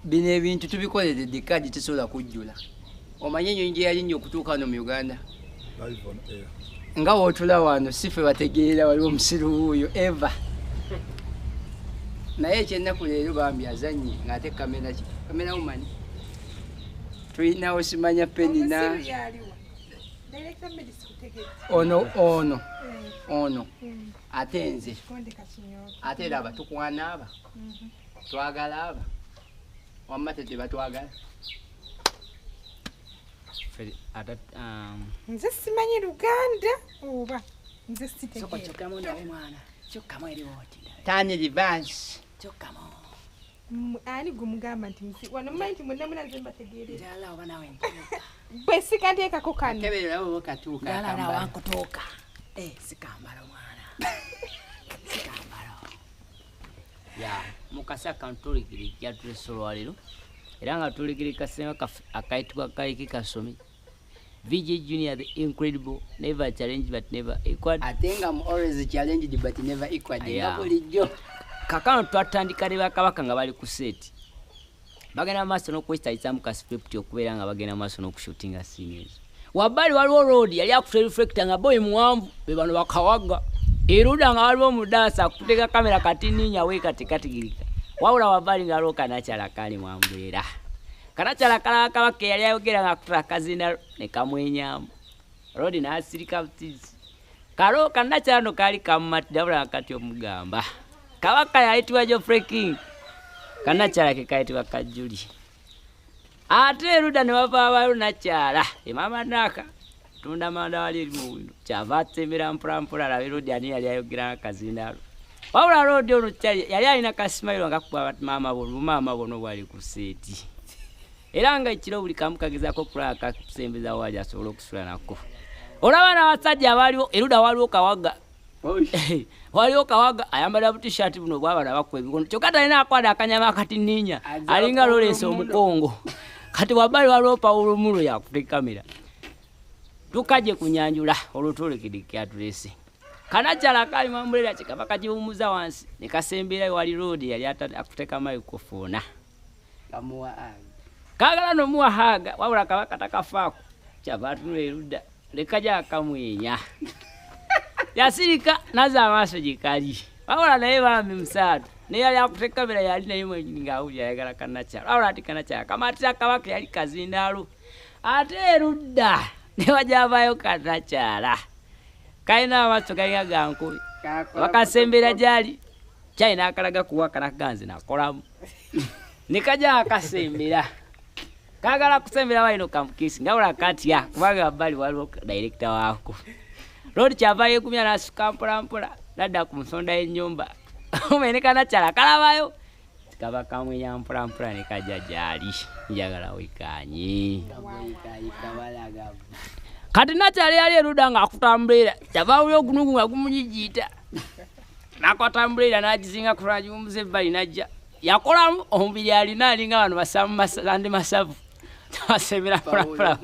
bino ebintu tubikoleredde kadi tesobola kujjula. Omanye ennyonyi gye yali nnyo okutuuka wano mu Uganda nga wootula wano sife bategeera waliwo omusiru wuuyo eva naye ekyennaku leero bambi azannye ng'ate kamera umanyi tulinawo simanya penina ono ate nze ate era aba tukwana aba twagala aba wamma tebatwagala. Nze simanyi Luganda oba nze sitegeera. Tani Livans. Ani gumugamba nti wano mmanyi nti mwenna muna nze mbategeerera. Bwe sikanteekako kano. Kebererawo katuuka. Dala wankutuuka. Sikambala mwana. Sikambala. Ya mukasa kantulikiri kya tulesolwaliro. Era nga tulikiri kasenga akaitwa kaiki kasomi. VJ Junior the incredible, never challenged but never equal. I think I'm always challenged but never equal. Kakano twatandika leba kabaka nga bali ku set. Bagenda maaso n'okwesitayisa mu ka script okubeera nga bagenda maaso n'okushootinga scenes. Wabbali waliwo road yali akutereflecta nga boy muwanvu be bano bakawaga. Eruda nga waliwo mudaasa kuteeka kamera katininya we katikati. Wawula wabbali nga loka nakyala kali mwambeera. Kanachala kala kabaka yali ayogera nga kutra kazina ne kamwenyamu. Road n'asirika butizi. Kalo kanachala no kali kamati dabula akati omugamba. Kabaka yaitwa Geoffrey King. Kanachala ke kaitwa Kajuli. Ate Ruda ne bava abayo nakyala. Mama naka. Tunda manda wali mu wino. Chavatse mira mpura la Ruda ani yali ayogera kazina. Wawula Road ono yali alina kasimailo ngakuba mama bono wali ku seti. Era nga ekiro buli kamu kagezaako kulaka kusembeza wali asobola okusula nako. Olaba n'abasajja abaliwo Eruda waliwo kawaga. Waliwo kawaga ayambala buti-shirt buno bw'abana bakwa ebikono. Kyokka talina akwada akanyama akatininya alinga Lawrence omukongo. Kati wabbali waliwo Paulo Mulo yakutte kamera. Tukaje kunyanjula olutulekede kyatulese. Kanachala kali mwambulira kikabaka kiwumuza wansi ne kasembera wali Road yali akuteka microphone. Kamuwa Kagala no muwahaga wabula kabaka takafaako kyabatu Eruda lekaja akamwenya yasirika naza amaaso gikali wabula naye bambi musaatu naye yali akuteka kamera yali naye mwenyi ngawulya ayagala Kanachala wabula ati Kanachala kamatira kabaka yali kazindaalo ate Eruda ne wajavayo Kanachala kaina amaaso galinga gankubi wakasembera gyali kyalina akalaga kuwaka nakaganzi nakolamu nikaja akasembera kagala kusembera walino kamukisi ngawula katya kubanga wabbali waliwo director wako Road kyavayo kumya nasuka mpola nadda ku nsonda y'ennyumba umene Kanachala kalabayo kaba kamwenya mpola ne kajja gyali njagala wekanye kati Nachala yali Eruda nga akutambulira kyavaayo ogunugu nga gumunyijita nakwatambulira nagizinga kulaji umuze bali najja yakolamu omubiri alina alinga abantu basamu masande masavu basebera pula